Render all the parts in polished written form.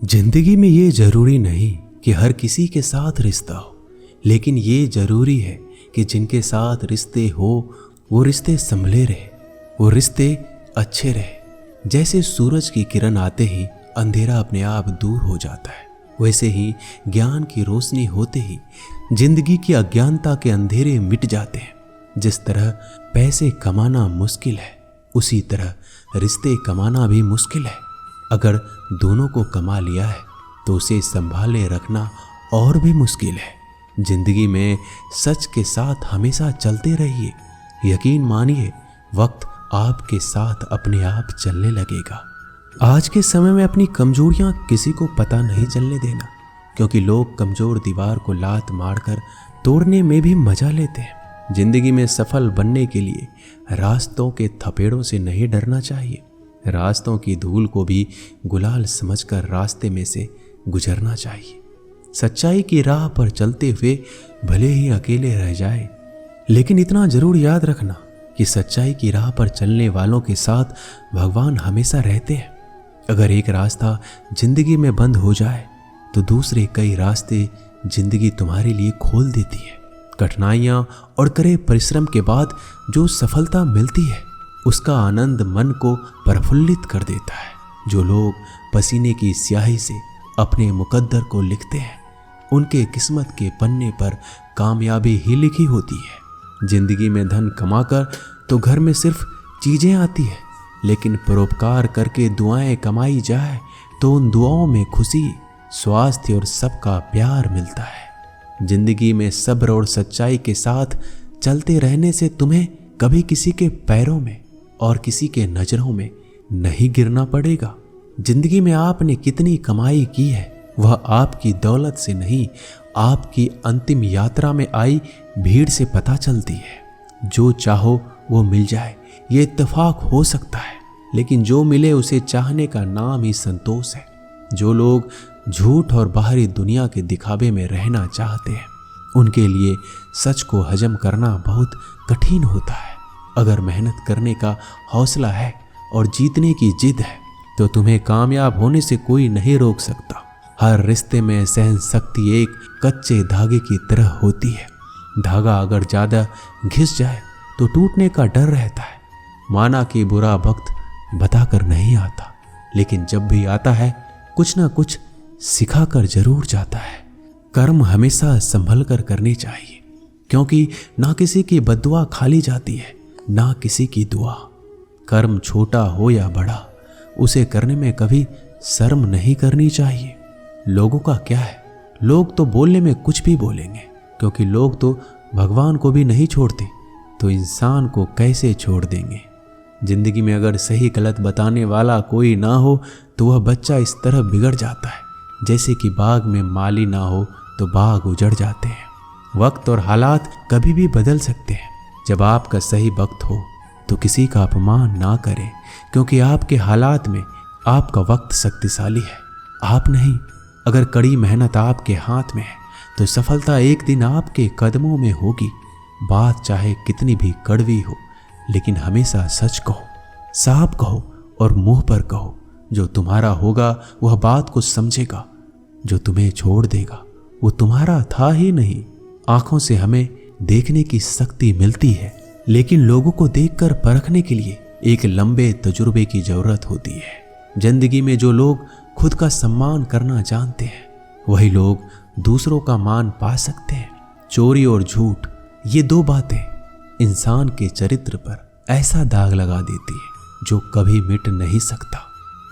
जिंदगी में ये जरूरी नहीं कि हर किसी के साथ रिश्ता हो, लेकिन ये जरूरी है कि जिनके साथ रिश्ते हो वो रिश्ते संभले रहे, वो रिश्ते अच्छे रहे। जैसे सूरज की किरण आते ही अंधेरा अपने आप दूर हो जाता है, वैसे ही ज्ञान की रोशनी होते ही जिंदगी की अज्ञानता के अंधेरे मिट जाते हैं। जिस तरह पैसे कमाना मुश्किल है, उसी तरह रिश्ते कमाना भी मुश्किल है। अगर दोनों को कमा लिया है तो उसे संभाले रखना और भी मुश्किल है। जिंदगी में सच के साथ हमेशा चलते रहिए, यकीन मानिए वक्त आपके साथ अपने आप चलने लगेगा। आज के समय में अपनी कमजोरियां किसी को पता नहीं चलने देना, क्योंकि लोग कमजोर दीवार को लात मारकर तोड़ने में भी मजा लेते हैं। जिंदगी में सफल बनने के लिए रास्तों के थपेड़ों से नहीं डरना चाहिए, रास्तों की धूल को भी गुलाल समझकर रास्ते में से गुजरना चाहिए। सच्चाई की राह पर चलते हुए भले ही अकेले रह जाए, लेकिन इतना जरूर याद रखना कि सच्चाई की राह पर चलने वालों के साथ भगवान हमेशा रहते हैं। अगर एक रास्ता जिंदगी में बंद हो जाए तो दूसरे कई रास्ते जिंदगी तुम्हारे लिए खोल देती है। कठिनाइयाँ और कड़े परिश्रम के बाद जो सफलता मिलती है उसका आनंद मन को प्रफुल्लित कर देता है। जो लोग पसीने की स्याही से अपने मुकद्दर को लिखते हैं उनके किस्मत के पन्ने पर कामयाबी ही लिखी होती है। जिंदगी में धन कमाकर तो घर में सिर्फ चीजें आती है, लेकिन परोपकार करके दुआएं कमाई जाए तो उन दुआओं में खुशी, स्वास्थ्य और सबका प्यार मिलता है। जिंदगी में सब्र और सच्चाई के साथ चलते रहने से तुम्हें कभी किसी के पैरों में और किसी के नजरों में नहीं गिरना पड़ेगा। जिंदगी में आपने कितनी कमाई की है वह आपकी दौलत से नहीं, आपकी अंतिम यात्रा में आई भीड़ से पता चलती है। जो चाहो वो मिल जाए ये इत्तेफाक हो सकता है, लेकिन जो मिले उसे चाहने का नाम ही संतोष है। जो लोग झूठ और बाहरी दुनिया के दिखावे में रहना चाहते हैं उनके लिए सच को हजम करना बहुत कठिन होता है। अगर मेहनत करने का हौसला है और जीतने की जिद है तो तुम्हें कामयाब होने से कोई नहीं रोक सकता। हर रिश्ते में सहन शक्ति एक कच्चे धागे की तरह होती है। धागा अगर ज्यादा घिस जाए तो टूटने का डर रहता है। माना कि बुरा वक्त बताकर नहीं आता, लेकिन जब भी आता है कुछ ना कुछ सिखा कर जरूर जाता है। कर्म हमेशा संभल कर करने चाहिए, क्योंकि ना किसी की बद्दुआ खाली जाती है ना किसी की दुआ। कर्म छोटा हो या बड़ा उसे करने में कभी शर्म नहीं करनी चाहिए। लोगों का क्या है, लोग तो बोलने में कुछ भी बोलेंगे, क्योंकि लोग तो भगवान को भी नहीं छोड़ते तो इंसान को कैसे छोड़ देंगे। जिंदगी में अगर सही गलत बताने वाला कोई ना हो तो वह बच्चा इस तरह बिगड़ जाता है जैसे कि बाग में माली ना हो तो बाग उजड़ जाते हैं। वक्त और हालात कभी भी बदल सकते हैं। जब आपका सही वक्त हो तो किसी का अपमान ना करें, क्योंकि आपके हालात में आपका वक्त शक्तिशाली है, आप नहीं। अगर कड़ी मेहनत आपके हाथ में है तो सफलता एक दिन आपके कदमों में होगी। बात चाहे कितनी भी कड़वी हो, लेकिन हमेशा सच कहो, साफ कहो और मुंह पर कहो। जो तुम्हारा होगा वह बात को समझेगा, जो तुम्हें छोड़ देगा वो तुम्हारा था ही नहीं। आंखों से हमें देखने की शक्ति मिलती है, लेकिन लोगों को देखकर परखने के लिए एक लंबे तजुर्बे की जरूरत होती है। जिंदगी में जो लोग खुद का सम्मान करना जानते हैं वही लोग दूसरों का मान पा सकते हैं। चोरी और झूठ ये दो बातें इंसान के चरित्र पर ऐसा दाग लगा देती है जो कभी मिट नहीं सकता।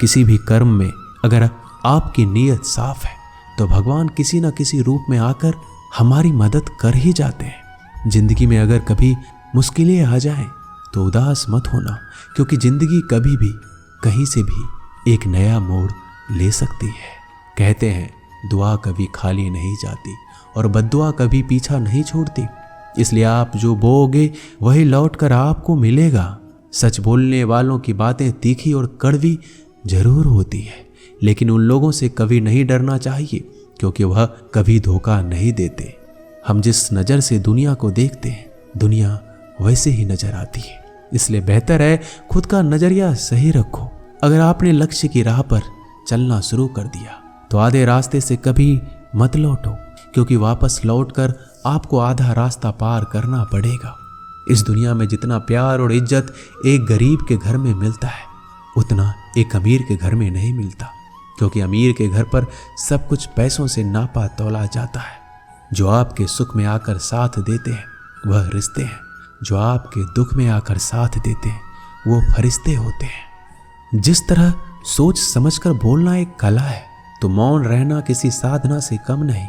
किसी भी कर्म में अगर आपकी नीयत साफ है तो भगवान किसी न किसी रूप में आकर हमारी मदद कर ही जाते हैं। जिंदगी में अगर कभी मुश्किलें आ जाएं तो उदास मत होना, क्योंकि जिंदगी कभी भी कहीं से भी एक नया मोड़ ले सकती है। कहते हैं दुआ कभी खाली नहीं जाती और बद्दुआ कभी पीछा नहीं छोड़ती, इसलिए आप जो बोओगे वही लौट कर आपको मिलेगा। सच बोलने वालों की बातें तीखी और कड़वी जरूर होती है, लेकिन उन लोगों से कभी नहीं डरना चाहिए, क्योंकि वह कभी धोखा नहीं देते। हम जिस नज़र से दुनिया को देखते हैं दुनिया वैसे ही नजर आती है, इसलिए बेहतर है खुद का नजरिया सही रखो। अगर आपने लक्ष्य की राह पर चलना शुरू कर दिया तो आधे रास्ते से कभी मत लौटो, क्योंकि वापस लौटकर आपको आधा रास्ता पार करना पड़ेगा। इस दुनिया में जितना प्यार और इज्जत एक गरीब के घर में मिलता है, उतना एक अमीर के घर में नहीं मिलता, क्योंकि अमीर के घर पर सब कुछ पैसों से नापा तौला जाता है। जो आपके सुख में आकर साथ देते हैं वह रिश्ते हैं, जो आपके दुख में आकर साथ देते हैं वो फरिश्ते होते हैं। जिस तरह सोच समझकर बोलना एक कला है, तो मौन रहना किसी साधना से कम नहीं।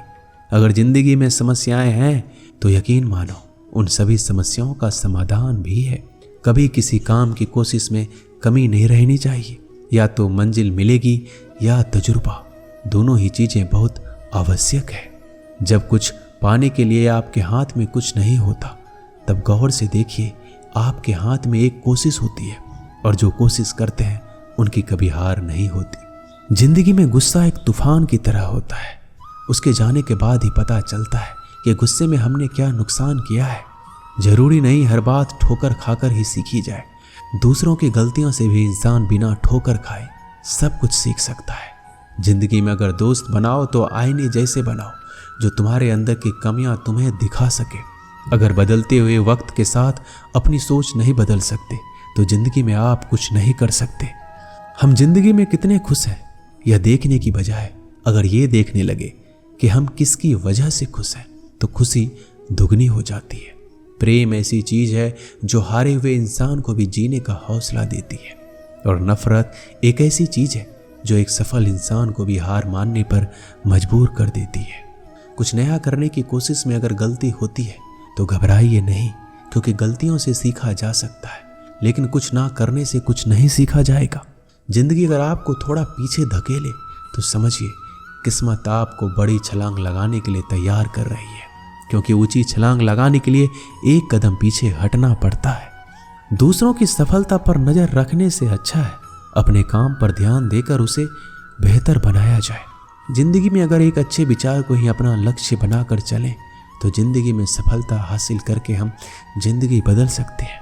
अगर जिंदगी में समस्याएं हैं तो यकीन मानो उन सभी समस्याओं का समाधान भी है। कभी किसी काम की कोशिश में कमी नहीं रहनी चाहिए। या तो मंजिल मिलेगी या तजुर्बा, दोनों ही चीजें बहुत आवश्यक है। जब कुछ पाने के लिए आपके हाथ में कुछ नहीं होता, तब गौर से देखिए आपके हाथ में एक कोशिश होती है, और जो कोशिश करते हैं उनकी कभी हार नहीं होती। जिंदगी में गुस्सा एक तूफान की तरह होता है। उसके जाने के बाद ही पता चलता है कि गुस्से में हमने क्या नुकसान किया है। जरूरी नहीं हर बात ठोकर खाकर ही सीखी जाए। दूसरों की गलतियों से भी इंसान बिना ठोकर खाए सब कुछ सीख सकता है। जिंदगी में अगर दोस्त बनाओ तो आईने जैसे बनाओ, जो तुम्हारे अंदर की कमियां तुम्हें दिखा सके। अगर बदलते हुए वक्त के साथ अपनी सोच नहीं बदल सकते तो जिंदगी में आप कुछ नहीं कर सकते। हम जिंदगी में कितने खुश हैं यह देखने की बजाय अगर ये देखने लगे कि हम किसकी वजह से खुश हैं, तो खुशी दुगनी हो जाती है। प्रेम ऐसी चीज है जो हारे हुए इंसान को भी जीने का हौसला देती है, और नफरत एक ऐसी चीज है जो एक सफल इंसान को भी हार मानने पर मजबूर कर देती है। कुछ नया करने की कोशिश में अगर गलती होती है तो घबराइए नहीं, क्योंकि गलतियों से सीखा जा सकता है, लेकिन कुछ ना करने से कुछ नहीं सीखा जाएगा। जिंदगी अगर आपको थोड़ा पीछे धकेले तो समझिए किस्मत आपको बड़ी छलांग लगाने के लिए तैयार कर रही है, क्योंकि ऊंची छलांग लगाने के लिए एक कदम पीछे हटना पड़ता है। दूसरों की सफलता पर नजर रखने से अच्छा है अपने काम पर ध्यान देकर उसे बेहतर बनाया जाए। जिंदगी में अगर एक अच्छे विचार को ही अपना लक्ष्य बनाकर चलें तो जिंदगी में सफलता हासिल करके हम जिंदगी बदल सकते हैं।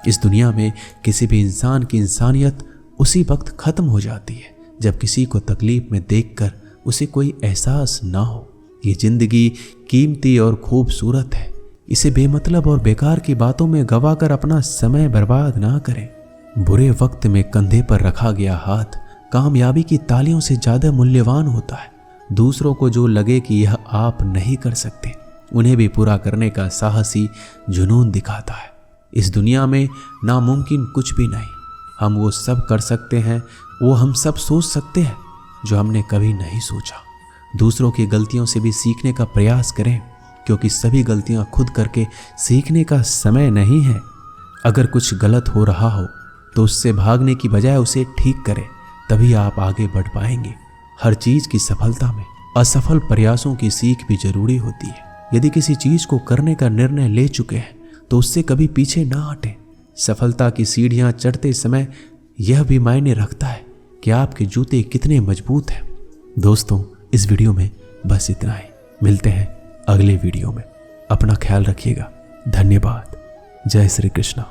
इस दुनिया में किसी भी इंसान की इंसानियत उसी वक्त खत्म हो जाती है जब किसी को तकलीफ में देखकर उसे कोई एहसास ना हो। ये जिंदगी कीमती और खूबसूरत है, इसे बेमतलब और बेकार की बातों में गवाकर अपना समय बर्बाद ना करें। बुरे वक्त में कंधे पर रखा गया हाथ कामयाबी की तालियों से ज्यादा मूल्यवान होता है। दूसरों को जो लगे कि यह आप नहीं कर सकते, उन्हें भी पूरा करने का साहसी जुनून दिखाता है। इस दुनिया में नामुमकिन कुछ भी नहीं। हम वो सब कर सकते हैं, वो हम सब सोच सकते हैं जो हमने कभी नहीं सोचा। दूसरों की गलतियों से भी सीखने का प्रयास करें, क्योंकि सभी गलतियां खुद करके सीखने का समय नहीं है। अगर कुछ गलत हो रहा हो तो उससे भागने की बजाय उसे ठीक करें, तभी आप आगे बढ़ पाएंगे। हर चीज की सफलता में असफल प्रयासों की सीख भी जरूरी होती है। यदि किसी चीज को करने का निर्णय ले चुके हैं तो उससे कभी पीछे ना हटें। सफलता की सीढ़ियां चढ़ते समय यह भी मायने रखता है कि आपके जूते कितने मजबूत हैं। दोस्तों, इस वीडियो में बस इतना ही। मिलते हैं अगले वीडियो में। अपना ख्याल रखिएगा। धन्यवाद। जय श्री कृष्णा।